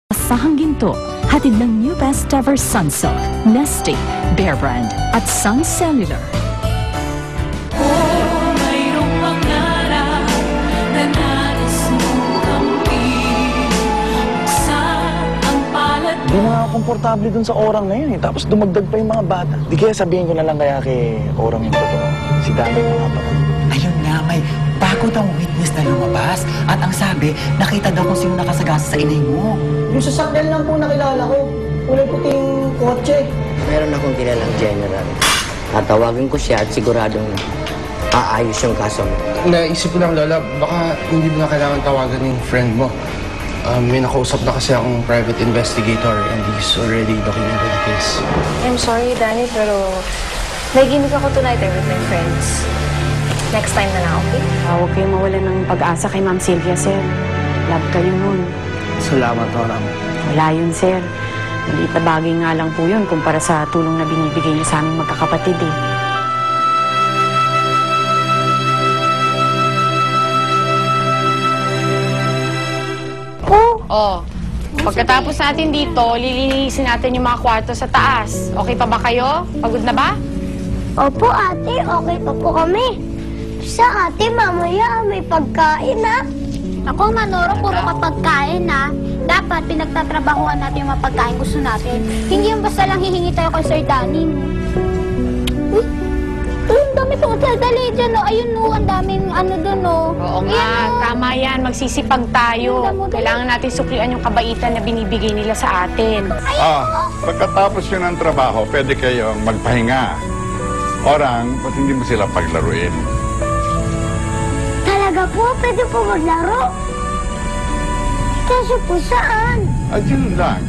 Sahang ginto, hatid ng New Best Ever Sunsilk, Nestle, Bear Brand at Sun Cellular. Mayroong pangarap na nais mong kampihin. Saan ang palad mo? Di na ako komportable dun sa orang na yun eh. Tapos dumagdag pa yung mga bata. Di kaya sabihin ko na lang kaya kay orang yung totoo. Si Dami na nga pa. Ayun nga, may bago daw witness na lumabas. At ang sabi, nakita daw kung sino nakasagasa sa inay mo. Yung sasakyan lang po nakilala ko. Kulay puting kotse. Meron akong kilalang general. Tatawagin ko siya at siguradong aayos yung kaso mo. Naisip ko lang, Lola, baka hindi mo na kailangan tawagan yung friend mo. May nakausap na kasi akong private investigator and he's already documented the case. I'm sorry, Danny, pero may gimmick ako tonight with my friends. Next time na lang, okay? Huwag kayong mawalan ng pag-asa kay Ma'am Sylvia, sir. Love kayo nun. Salamat, orang. Wala yun, sir. Maliit na bagay nga lang po yun kumpara sa tulong na binibigay niya sa aming magkakapatid, eh. Oh, pagkatapos natin dito, lilinisin natin yung mga kwarto sa taas. Okay pa ba kayo? Pagod na ba? Opo, ate. Okay pa po kami. Sa ate, mamaya may pagkain, ha? Ako, Manoro, puro kapagkain, ha? Dapat pinagtatrabahuan natin yung mga pagkain gusto natin. Hindi yung basta lang hihingi tayo kay Sir Danny. Uy, ang dami pong dali dyan, no? Ayun, no, ang daming ano dun, no? Oo nga, tama yan. Magsisipag tayo. Kailangan natin suklian yung kabaitan na binibigay nila sa atin. Pagkatapos yun ng trabaho, pwede kayong magpahinga. Orang, ba't hindi mo sila paglaruin? Talaga po, pwede po maglaro. Kasi po saan? Yun lang.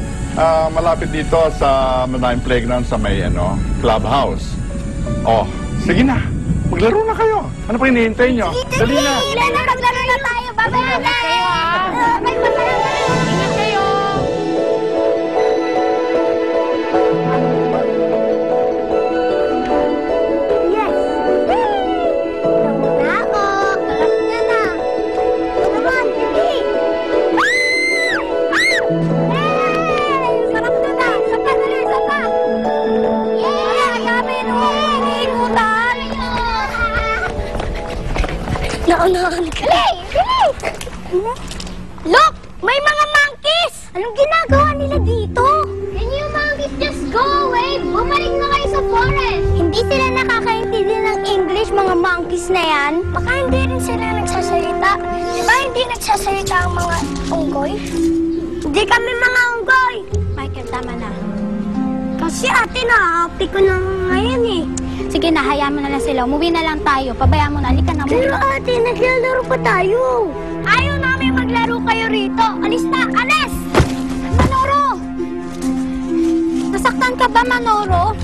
Malapit dito sa Manayang Playground sa may clubhouse. Oh, sige na. Maglaro na kayo. Ano pa hinihintay nyo? Dali na. Maglaro na tayo. Babaya na. Kayo, ha? May masaya na. Ingat kayo. Yes! Nauna ako. Sarap niya na. Come on, sige. Hey! Sarap na na. Sapa na rin, sapa. Yeah! Kami nung ikutan. Naunahan ka. Dali! Look! May mga monkeys! Anong ginagawa nila dito? Can you monkeys just go away? Bumalik na kayo sa forest! Hindi sila nakakaintindi ng English, mga monkeys na yan. Baka hindi rin sila nagsasalita. Di ba hindi nagsasalita ang mga unggoy? Hindi kami mga unggoy! Michael, tama na. Kasi ate, na-happy ko na ngayon eh. Sige na, hayaan mo na lang sila. Umuwi na lang tayo. Pabayaan mo na. Halika na muna. Pero ate, naglalaro pa tayo. Ayaw namin maglaro kayo rito. Alis na! Alis! Manoro! Nasaktan ka ba, Manoro?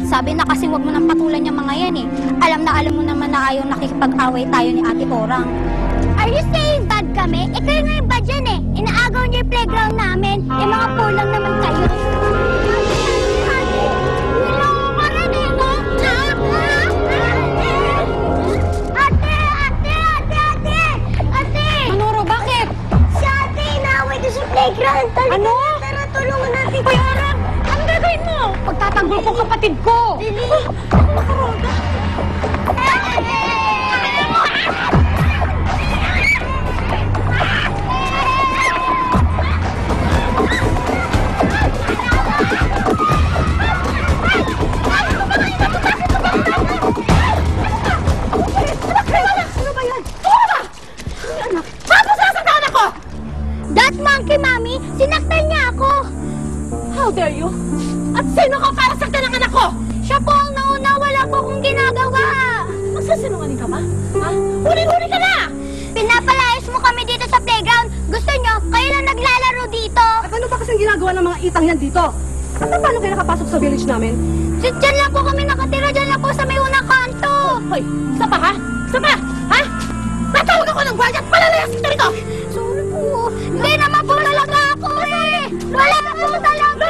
Sabi na kasi huwag mo nang patulan yung mga yan eh. Alam mo naman na ayaw nakikipag-away tayo ni Ate Orang. Are you saying bad kami? Eh kayo nga yung bad yan eh. Inaagaw niyo yung playground namin. Eh mga pulang naman kayo. Playground! Ano? Tara, tulungan natin. Hoy, Orang! Ano gagawin mo? Pagtatanggol ko kapatid ko! Dili! That monkey, Mami! Sinaktan niya ako! How dare you? At sino ka para saktan ng anak ko? Siya po ang nauna! Wala po akong ginagawa! Magsasinungaling ka ba? Ha? Huli-huli ka na! Pinapalayas mo kami dito sa playground! Gusto nyo, kayo lang naglalaro dito! At ano ba kasing ginagawa ng mga itang yan dito? At paano kayo nakapasok sa village namin? Diyan lang po kami nakatira! Diyan lang po sa may unang kanto! Hoy, isa pa ha? Isa pa? Ha? Tatawag ako ng gwardiya at palalayas kita rito! Sorry po! Hindi naman po talaga ako eh! Wala po talaga!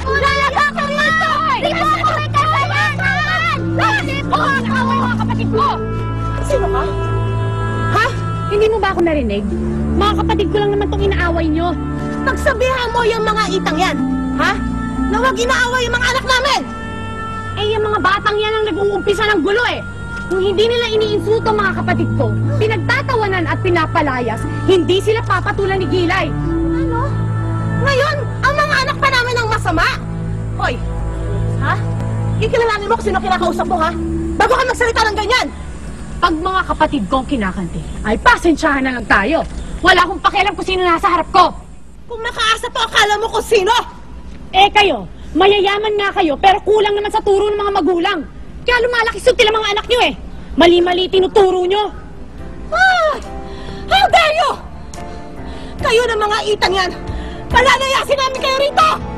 Talaga ako rito! Hindi po ako may kasalanan! Hindi po ang away mga kapatid ko! Sino ka? Ha? Hindi mo ba ako narinig? Mga kapatid ko lang naman itong inaaway nyo. Pagsabihan mo yung mga itang yan, ha? Na huwag inaaway yung mga anak namin! Eh, yung mga batang yan ang nag-uumpisa ng gulo eh. Kung hindi nila iniinsulto ang mga kapatid ko, pinagtatawanan at pinapalayas, hindi sila papatulan ni Gilay. Ano? Ngayon, ang mga anak pa namin ang masama! Hoy! Ha? Ikilalanin mo kung sino kinakausap mo, ha? Bago ka magsalita ng ganyan! Pag mga kapatid ko ang kinakanti, ay pasensyahan na lang tayo. Wala akong pakialam kung sino nasa harap ko. Kung nakaasa to, akala mo kung sino? Eh kayo, mayayaman nga kayo, pero kulang naman sa turo ng mga magulang. Kaya lumalaki sutil ang mga anak nyo eh. Mali-mali tinuturo nyo. Ah! How dare you! Kayo ng mga itang yan! Palalayasin namin kayo rito!